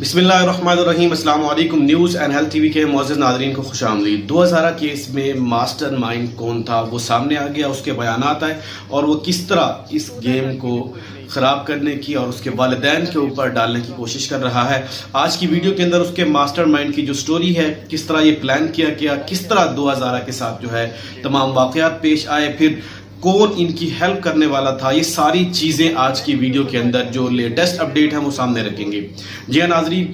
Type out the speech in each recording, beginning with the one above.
बिस्मिल्लाहिर्रहमानिर्रहीम। अस्सलाम वालेकुम। न्यूज़ एंड हेल्थ टीवी के मुअज़्ज़ज़ नाज़रीन को खुश आमदीद। 2000 केस में मास्टर माइंड कौन था वो सामने आ गया, उसके बयानात आए और वो किस तरह इस गेम को ख़राब करने की और उसके वालिदैन के ऊपर डालने की कोशिश कर रहा है। आज की वीडियो के अंदर उसके मास्टर माइंड की जो स्टोरी है, किस तरह ये प्लान किया गया, किस तरह 2000 के साथ जो है तमाम वाक़यात पेश आए, फिर कौन इनकी हेल्प करने वाला था, ये सारी चीज़ें आज की वीडियो के अंदर जो लेटेस्ट अपडेट है वो सामने रखेंगे। जी हाँ नाज़रीन,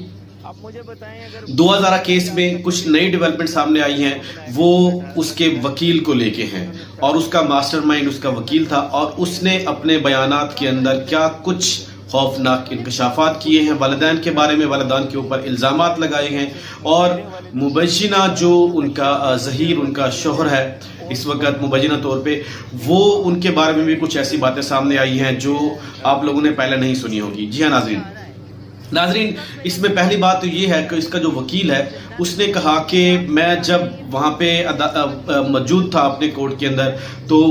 आप मुझे बताएं अगर 2000 केस में कुछ नई डेवलपमेंट सामने आई हैं, वो उसके वकील को लेके हैं और उसका मास्टरमाइंड उसका वकील था और उसने अपने बयानात के अंदर क्या कुछ खौफनाक इंकशाफात किए हैं, वालिदैन के बारे में, वालिदैन के ऊपर इल्ज़ामात लगाए हैं और मुबैशिना जो उनका ज़हीर उनका शोहर है इस वक्त मुबैशिना तौर पे, वो उनके बारे में भी कुछ ऐसी बातें सामने आई हैं जो आप लोगों ने पहले नहीं सुनी होगी। जी हाँ नाज़रीन, इसमें पहली बात तो ये है कि इसका जो वकील है उसने कहा कि मैं जब वहाँ पे मौजूद था अपने कोर्ट के अंदर, तो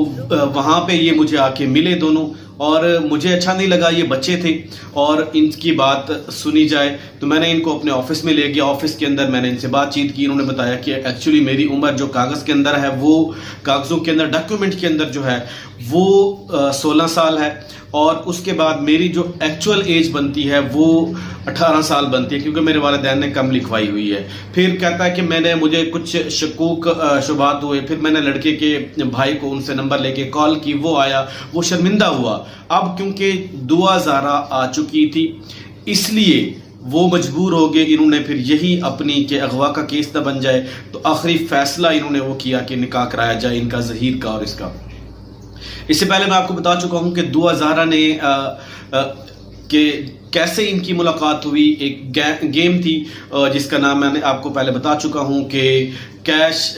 वहाँ पे ये मुझे आके मिले दोनों और मुझे अच्छा नहीं लगा, ये बच्चे थे और इनकी बात सुनी जाए तो मैंने इनको अपने ऑफिस में ले गया। ऑफिस के अंदर मैंने इनसे बातचीत की। इन्होंने बताया कि एक्चुअली मेरी उम्र जो कागज़ के अंदर है, वो कागज़ों के अंदर डॉक्यूमेंट के अंदर जो है वो 16 साल है और उसके बाद मेरी जो एक्चुअल एज बनती है वो 18 साल बनती है, क्योंकि मेरे वालिदैन ने कम लिखवाई हुई है। फिर कहता है कि मुझे कुछ शकूक शुबात हुए, फिर मैंने लड़के के भाई को उनसे नंबर लेके कॉल की, वो आया, वो शर्मिंदा हुआ। अब क्योंकि दुआ ज़ारा आ चुकी थी इसलिए वो मजबूर हो गए, इन्होंने फिर यही अपनी के अगवा का केस न बन जाए तो आखिरी फैसला इन्होंने वो किया कि निकाह कराया जाए इनका ज़हीर का और इसका। इससे पहले मैं आपको बता चुका हूं कि दुआ ज़ारा ने कि कैसे इनकी मुलाकात हुई। एक गेम थी जिसका नाम मैंने आपको पहले बता चुका हूं कि कैश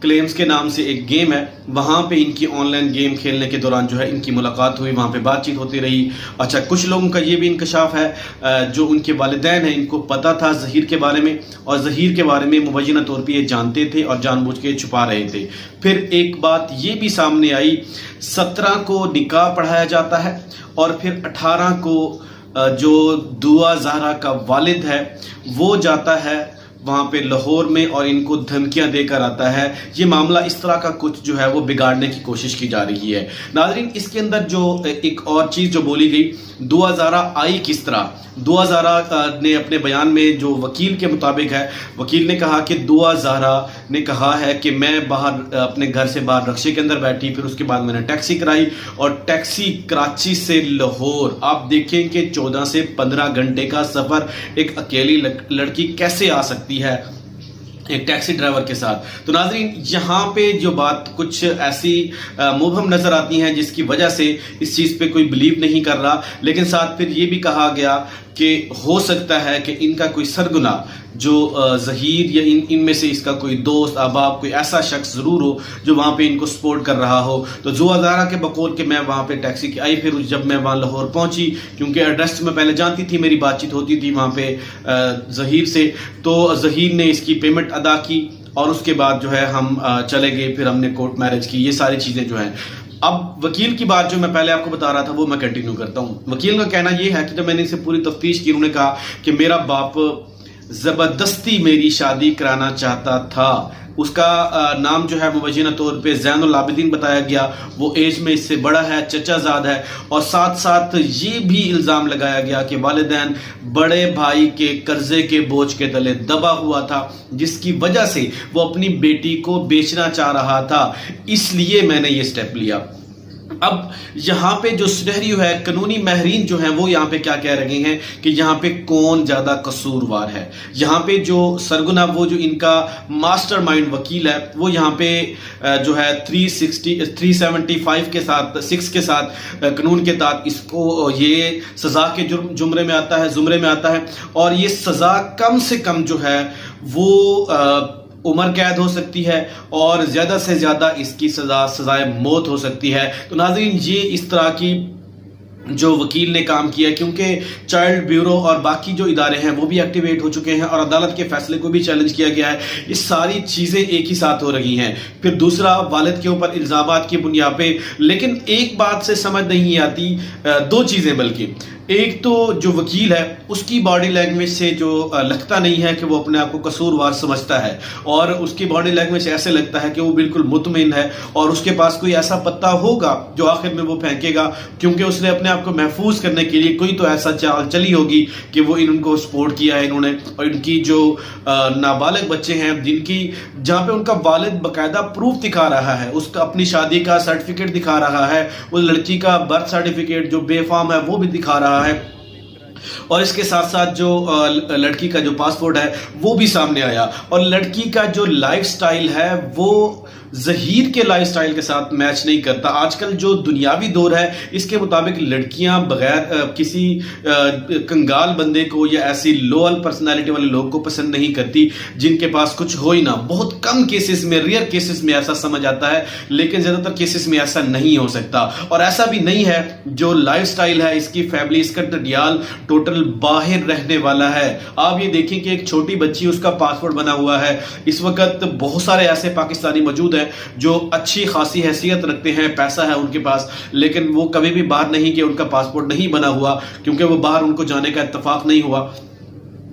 क्लेम्स के नाम से एक गेम है, वहाँ पे इनकी ऑनलाइन गेम खेलने के दौरान जो है इनकी मुलाकात हुई, वहाँ पे बातचीत होती रही। अच्छा, कुछ लोगों का ये भी इंकशाफ है जो उनके वालिदैन हैं, इनको पता था ज़हीर के बारे में और ज़हीर के बारे में मुबैशिना तौर पे ये जानते थे और जानबूझ के छुपा रहे थे। फिर एक बात ये भी सामने आई, 17 को निकाह पढ़ाया जाता है और फिर 18 को जो दुआ ज़ारा का वालिद है वो जाता है वहाँ पे लाहौर में और इनको धमकियां देकर आता है। ये मामला इस तरह का कुछ जो है वो बिगाड़ने की कोशिश की जा रही है। नाज़रीन, इसके अंदर जो एक और चीज़ जो बोली गई, दुआ ज़ारा आई किस तरह। दुआ ज़ारा ने अपने बयान में जो वकील के मुताबिक है, वकील ने कहा कि दुआ ज़ारा ने कहा है कि मैं बाहर अपने घर से बाहर रक्शे के अंदर बैठी, फिर उसके बाद मैंने टैक्सी कराई और टैक्सी कराची से लाहौर, आप देखें कि 14 से 15 घंटे का सफ़र एक अकेली लड़की कैसे आ सकती है एक टैक्सी ड्राइवर के साथ। तो नाज़रीन, यहाँ पे जो बात कुछ ऐसी मुबहम नज़र आती हैं जिसकी वजह से इस चीज़ पे कोई बिलीव नहीं कर रहा, लेकिन साथ फिर ये भी कहा गया कि हो सकता है कि इनका कोई सरगुना जो ज़हीर या इनमें से इसका कोई दोस्त अहबाब कोई ऐसा शख्स ज़रूर हो जो वहाँ पे इनको सपोर्ट कर रहा हो। तो दुआ ज़ारा के बकौल के मैं वहाँ पे टैक्सी की आई, फिर जब मैं वहाँ लाहौर पहुँची, क्योंकि एड्रेस मैं पहले जानती थी, मेरी बातचीत होती थी वहाँ पे ज़हीर से, तो ज़हीर ने इसकी पेमेंट अदा की और उसके बाद जो है हम चले गए, फिर हमने कोर्ट मैरिज की। ये सारी चीज़ें जो हैं, अब वकील की बात जो मैं पहले आपको बता रहा था वो मैं कंटिन्यू करता हूँ। वकील का कहना ये है कि जब मैंने इसे पूरी तफ्तीश की, उन्होंने कहा कि मेरा बाप ज़बरदस्ती मेरी शादी कराना चाहता था। उसका नाम जो है मुबैशिना तौर पे ज़ैनुल आबिदीन बताया गया, वो एज में इससे बड़ा है, चचाज़ाद है और साथ साथ ये भी इल्ज़ाम लगाया गया कि वालिदैन बड़े भाई के कर्जे के बोझ के तले दबा हुआ था, जिसकी वजह से वो अपनी बेटी को बेचना चाह रहा था, इसलिए मैंने ये स्टेप लिया। अब यहाँ पे जो सिनेरियो है, कानूनी माहिरीन जो हैं वो यहाँ पे क्या कह रहे हैं कि यहाँ पे कौन ज़्यादा कसूरवार है। यहाँ पे जो सरगुना, वो जो इनका मास्टरमाइंड वकील है, वो यहाँ पे जो है 375 के साथ 6 के साथ कानून के तहत इसको ये सज़ा के जुमरे में आता है और ये सज़ा कम से कम जो है वो उम्र कैद हो सकती है और ज़्यादा से ज़्यादा इसकी सज़ाए मौत हो सकती है। तो नाज़रीन, ये इस तरह की जो वकील ने काम किया, क्योंकि चाइल्ड ब्यूरो और बाकी जो इदारे हैं वो भी एक्टिवेट हो चुके हैं और अदालत के फैसले को भी चैलेंज किया गया है। ये सारी चीज़ें एक ही साथ हो रही हैं। फिर दूसरा, वालिद के ऊपर इल्ज़ामात की बुनियाद पे, लेकिन एक बात से समझ नहीं आती, दो चीज़ें बल्कि ایک تو جو وکیل ہے اس کی باڈی لینگویج سے جو لگتا نہیں ہے کہ وہ اپنے آپ کو قصوروار سمجھتا ہے، اور اس کی باڈی لینگویج ایسے لگتا ہے کہ وہ بالکل مطمئن ہے اور اس کے پاس کوئی ایسا پتا ہوگا جو آخر میں وہ پھینکے گا، کیونکہ اس نے اپنے آپ کو محفوظ کرنے کے لیے کوئی تو ایسا چال چلی ہوگی کہ وہ ان کو سپورٹ کیا ہے انہوں نے. اور ان کی جو نابالغ بچے ہیں جن کی جہاں پہ ان کا والد باقاعدہ پروف دکھا رہا ہے، اس کا اپنی شادی کا سرٹیفکیٹ دکھا رہا ہے، اس لڑکی کا برتھ سرٹیفکیٹ جو بے فارم ہے وہ بھی دکھا رہا ہے، اور اس کے ساتھ ساتھ جو لڑکی کا جو پاسپورٹ ہے وہ بھی سامنے آیا. اور لڑکی کا جو لائف سٹائل ہے وہ ظہیر کے لائف سٹائل کے ساتھ میچ نہیں کرتا. آج کل جو دنیاوی دور ہے اس کے مطابق لڑکیاں بغیر کسی کنگال بندے کو یا ایسی لوئل پرسنالٹی والے لوگ کو پسند نہیں کرتی جن کے پاس کچھ ہو ہی نہ. بہت کم کیسز میں، ریئر کیسز میں ایسا سمجھ آتا ہے، لیکن زیادہ تر کیسز میں ایسا نہیں ہو سکتا. اور ایسا بھی نہیں ہے جو لائف سٹائل ہے اس کی فیملی، اس کا ڈڈیال ٹوٹل باہر رہنے والا ہے. آپ یہ دیکھیں کہ ایک چھوٹی بچی، اس کا پاسپورٹ بنا ہوا ہے. اس وقت بہت سارے ایسے پاکستانی موجود ہیں جو اچھی خاصی حیثیت رکھتے ہیں، پیسہ ہے ان کے پاس، لیکن وہ کبھی بھی باہر نہیں کہ ان کا پاسپورٹ نہیں بنا ہوا، کیونکہ وہ باہر ان کو جانے کا اتفاق نہیں ہوا.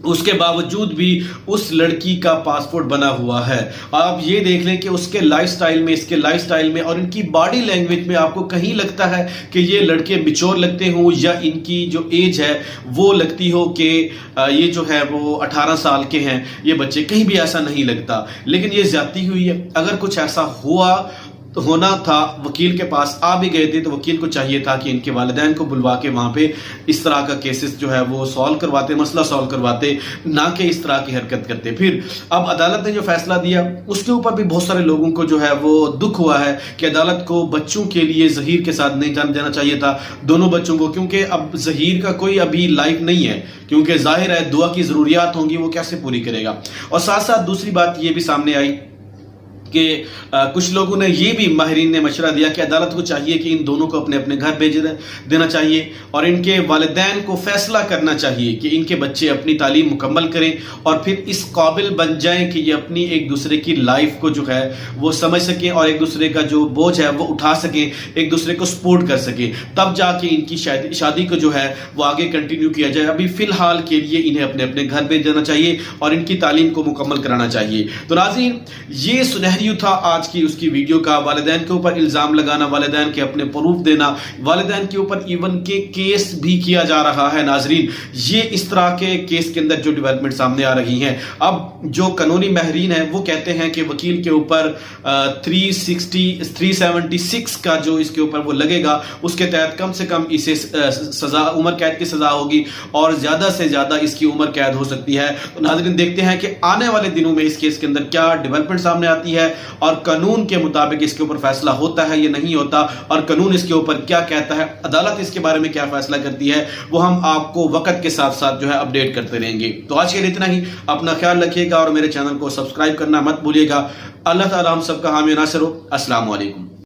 اس کے باوجود بھی اس لڑکی کا پاسپورٹ بنا ہوا ہے. آپ یہ دیکھ لیں کہ اس کے لائف سٹائل میں، اس کے لائف سٹائل میں اور ان کی باڈی لینگویج میں آپ کو کہیں لگتا ہے کہ یہ لڑکے میچور لگتے ہوں یا ان کی جو ایج ہے وہ لگتی ہو کہ یہ جو ہے وہ 18 سال کے ہیں یہ بچے، کہیں بھی ایسا نہیں لگتا. لیکن یہ زیادتی ہوئی ہے. اگر کچھ ایسا ہونا تھا، وکیل کے پاس آ بھی گئے تھے تو وکیل کو چاہیے تھا کہ ان کے والدین کو بلوا کے وہاں پہ اس طرح کا کیسز جو ہے وہ سالو کرواتے، مسئلہ سالو کرواتے، نہ کہ اس طرح کی حرکت کرتے. پھر اب عدالت نے جو فیصلہ دیا اس کے اوپر بھی بہت سارے لوگوں کو جو ہے وہ دکھ ہوا ہے کہ عدالت کو بچوں کے لیے ظہیر کے ساتھ نہیں جان دینا چاہیے تھا، دونوں بچوں کو، کیونکہ اب ظہیر کا کوئی ابھی لائف نہیں ہے، کیونکہ ظاہر ہے دعا کی ضروریات ہوں گی، وہ کیسے پوری کرے گا. اور ساتھ ساتھ دوسری بات یہ بھی سامنے آئی کہ کچھ لوگوں نے یہ بھی، ماہرین نے مشورہ دیا کہ عدالت کو چاہیے کہ ان دونوں کو اپنے اپنے گھر بھیج دینا چاہیے اور ان کے والدین کو فیصلہ کرنا چاہیے کہ ان کے بچے اپنی تعلیم مکمل کریں اور پھر اس قابل بن جائیں کہ یہ اپنی ایک دوسرے کی لائف کو جو ہے وہ سمجھ سکیں اور ایک دوسرے کا جو بوجھ ہے وہ اٹھا سکیں، ایک دوسرے کو سپورٹ کر سکیں. تب جا کے ان کی شادی کو جو ہے وہ آگے کنٹینیو کیا جائے. ابھی فی الحال کے لیے انہیں اپنے اپنے گھر بھیج دینا چاہیے اور ان کی تعلیم کو مکمل کرانا چاہیے. تو ناظرین، یہ سنہری تھا آج کی اس کی ویڈیو کا. والدین کے اوپر الزام لگانا، والدین کے اپنے پروف دینا، والدین کے اوپر ایون کے کیس بھی کیا جا رہا ہے. ناظرین، یہ اس طرح کے کیس کے اندر جو ڈیولپمنٹ سامنے آ رہی ہیں، اب جو قانونی ماہرین ہیں وہ کہتے ہیں کہ وکیل کے اوپر 376 کا جو اس کے اوپر وہ لگے گا، اس کے تحت کم سے کم اسے سزا، عمر قید کی سزا ہوگی اور زیادہ سے زیادہ اس کی عمر قید ہو سکتی ہے. تو ناظرین، دیکھتے ہیں کہ آنے والے دنوں میں اس کیس کے اندر کیا ڈیولپمنٹ سامنے آتی ہے اور قانون کے مطابق اس کے اوپر فیصلہ ہوتا ہے یا نہیں ہوتا، اور قانون اس کے اوپر کیا کہتا ہے، عدالت اس کے بارے میں کیا فیصلہ کرتی ہے، وہ ہم آپ کو وقت کے ساتھ ساتھ جو ہے اپڈیٹ کرتے رہیں گے. تو آج کے لیے اتنا ہی. اپنا خیال رکھیے گا اور میرے چینل کو سبسکرائب کرنا مت بھولیے گا. اللہ تعالی ہم سب کا حامی و ناصر ہو. السلام علیکم.